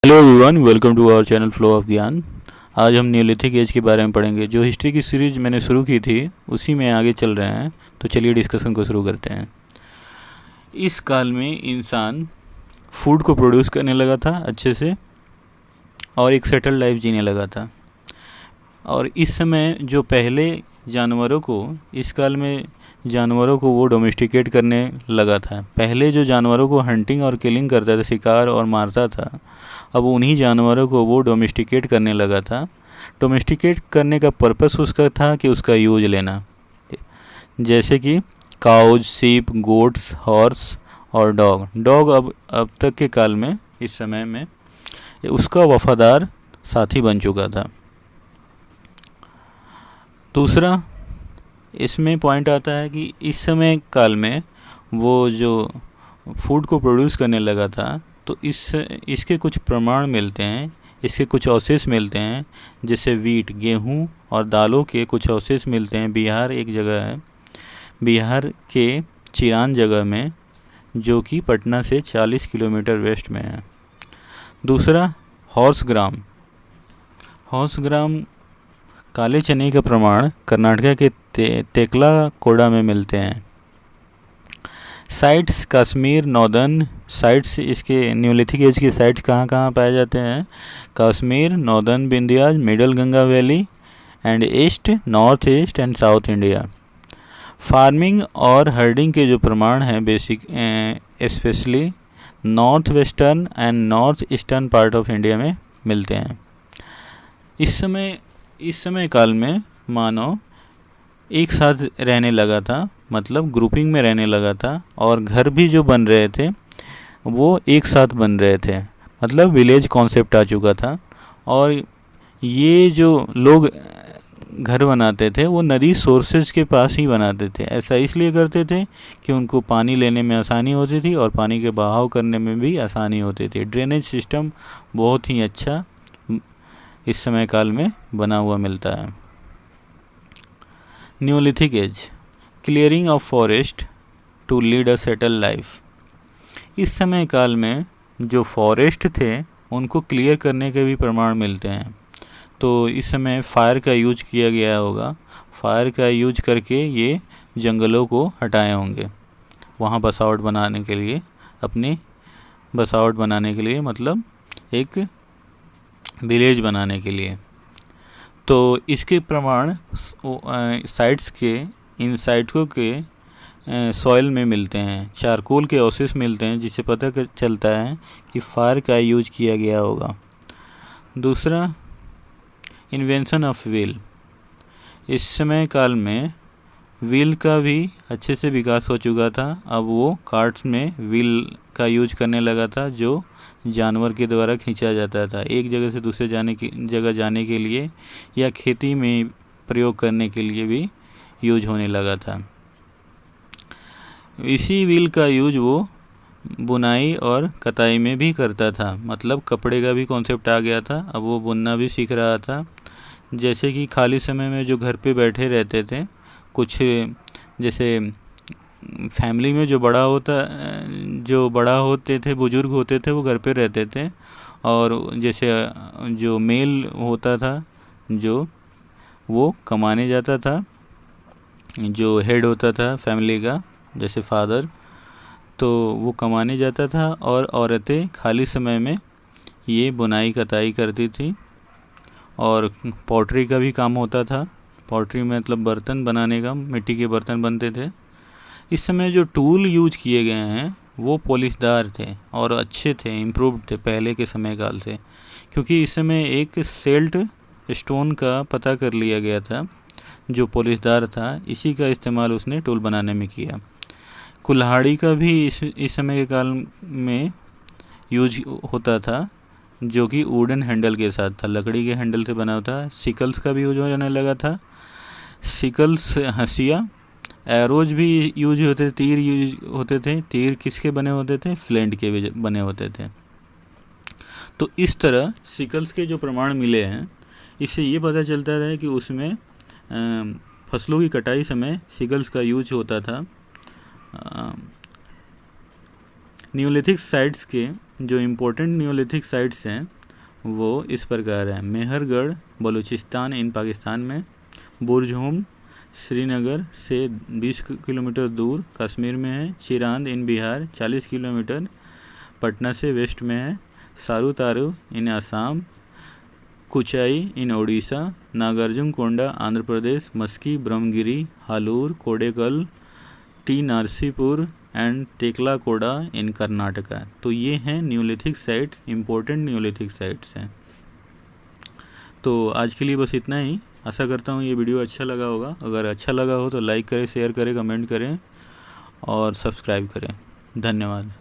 Hello everyone, welcome to our channel flow of Gyan. आज हम Neolithic as के बारे में पढ़ेंगे। जो हिस्ट्री की सीरीज मैंने शुरू की थी उसी में आगे चल रहे हैं। तो चलिए डिस्कशन को शुरू करते हैं। इस काल में इंसान फूड को प्रोड्यूस करने लगा था अच्छे से और एक सेटल लाइफ जीने लगा था। और इस समय जो पहले जानवरों को, इस काल में जानवरों को वो डोमेस्टिकेट करने लगा था। पहले जो जानवरों को हंटिंग और किलिंग करता था, शिकार और मारता था, अब उन्हीं जानवरों को वो डोमेस्टिकेट करने लगा था। डोमेस्टिकेट करने का पर्पस उसका था कि उसका यूज लेना, जैसे कि काउज, सीप, गोट्स, हॉर्स और डॉग। डॉग अब तक के काल में, इस समय में उसका वफादार साथी बन चुका था। दूसरा इसमें पॉइंट आता है कि इस समय काल में वो जो फूड को प्रोड्यूस करने लगा था, तो इसके कुछ प्रमाण मिलते हैं, इसके कुछ अवशेष मिलते हैं। जैसे वीट, गेहूं और दालों के कुछ अवशेष मिलते हैं। बिहार एक जगह है, बिहार के चिरान जगह में, जो कि पटना से 40 किलोमीटर वेस्ट में है। दूसरा हॉर्स ग्राम काले चने का प्रमाण कर्नाटक के तेकलाकोडा में मिलते हैं। साइट्स कश्मीर, नॉर्दर्न साइट्स, इसके न्योलिथिक एज के साइट्स कहाँ कहाँ पाए जाते हैं? Kashmir, northern Vindhyachal, middle Ganga valley and east, north east and south India. Farming और हर्डिंग के जो प्रमाण हैं basic, specially north western and north eastern part of India में मिलते हैं। इस समय काल में मानव एक साथ रहने लगा था, मतलब ग्रुपिंग में रहने लगा था, और घर भी जो बन रहे थे वो एक साथ बन रहे थे, मतलब विलेज कॉन्सेप्ट आ चुका था। और ये जो लोग घर बनाते थे वो नदी सोर्सेज के पास ही बनाते थे। ऐसा इसलिए करते थे कि उनको पानी लेने में आसानी होती थी और पानी के बहाव करने में भी आसानी होती थी। ड्रेनेज सिस्टम बहुत ही अच्छा इस समय काल में बना हुआ मिलता है। Neolithic age, clearing of forest to lead a settle life. इस समय काल में जो फॉरेस्ट थे उनको क्लियर करने के भी प्रमाण मिलते हैं। तो इस समय फायर का यूज किया गया होगा। फायर का यूज करके ये जंगलों को हटाए होंगे, वहाँ बसावट बनाने के लिए, अपनी बसावट बनाने के लिए, मतलब एक विलेज बनाने के लिए। तो इसके प्रमाण साइट्स के, इन साइटों के सॉइल में मिलते हैं। चारकोल के अवशेष मिलते हैं, जिससे पता चलता है कि फायर का यूज किया गया होगा। दूसरा, इन्वेंशन ऑफ व्हील। इस समय काल में व्हील का भी अच्छे से विकास हो चुका था। अब वो कार्ट्स में व्हील का यूज करने लगा था, जो जानवर के द्वारा खींचा जाता था एक जगह से दूसरे जगह जाने के लिए, या खेती में प्रयोग करने के लिए भी यूज होने लगा था। इसी व्हील का यूज वो बुनाई और कताई में भी करता था, मतलब कपड़े का भी कॉन्सेप्ट आ गया था। अब वो बुनना भी सीख रहा था। जैसे कि खाली समय में जो घर पे बैठे रहते थे, कुछ जैसे फैमिली में जो बड़ा होते थे, बुजुर्ग होते थे, वो घर पे रहते थे। और जैसे जो मेल होता था, जो वो कमाने जाता था, जो हेड होता था फैमिली का, जैसे फादर, तो वो कमाने जाता था और औरतें खाली समय में ये बुनाई कताई करती थी। और पॉटरी का भी काम होता था। पॉटरी में मतलब बर्तन बनाने का, मिट्टी के बर्तन बनते थे। इस समय जो टूल यूज किए गए हैं वो पॉलिशदार थे और अच्छे थे, इम्प्रूव्ड थे पहले के समय काल से, क्योंकि इस समय एक सेल्ट स्टोन का पता कर लिया गया था जो पॉलिशदार था। इसी का इस्तेमाल उसने टूल बनाने में किया। कुल्हाड़ी का भी इस समय के काल में यूज होता था, जो कि वुडन हैंडल के साथ था, लकड़ी के हैंडल से बना था। सिकल्स का भी यूज होने लगा था। सिकल्स, हंसिया, एरोज भी यूज होते थे, तीर यूज होते थे। तीर किसके बने होते थे? फ्लेंट के बने होते थे। तो इस तरह सिकल्स के जो प्रमाण मिले हैं, इससे ये पता चलता है कि उसमें फसलों की कटाई समय सिकल्स का यूज होता था। न्योलिथिक साइट्स के जो इम्पोर्टेंट नियोलिथिक साइट्स हैं वो इस प्रकार हैं। मेहरगढ़ बलूचिस्तान इन पाकिस्तान में, बुरजहोम श्रीनगर से 20 किलोमीटर दूर कश्मीर में है, चिरांद इन बिहार 40 किलोमीटर पटना से वेस्ट में है, सारूतारू इन आसाम, कुचाई इन ओडिशा, नागार्जुन कोंडा आंध्र प्रदेश, मस्की ब्रह्मगिरी, हालूर, कोडेकल, टी नरसीपुर एंड तेकलाकोडा इन कर्नाटका। तो ये हैं Neolithic sites, important Neolithic sites हैं। तो आज के लिए बस इतना ही। आशा करता हूँ ये वीडियो अच्छा लगा होगा। अगर अच्छा लगा हो तो लाइक करें, शेयर करें, कमेंट करें और सब्सक्राइब करें। धन्यवाद।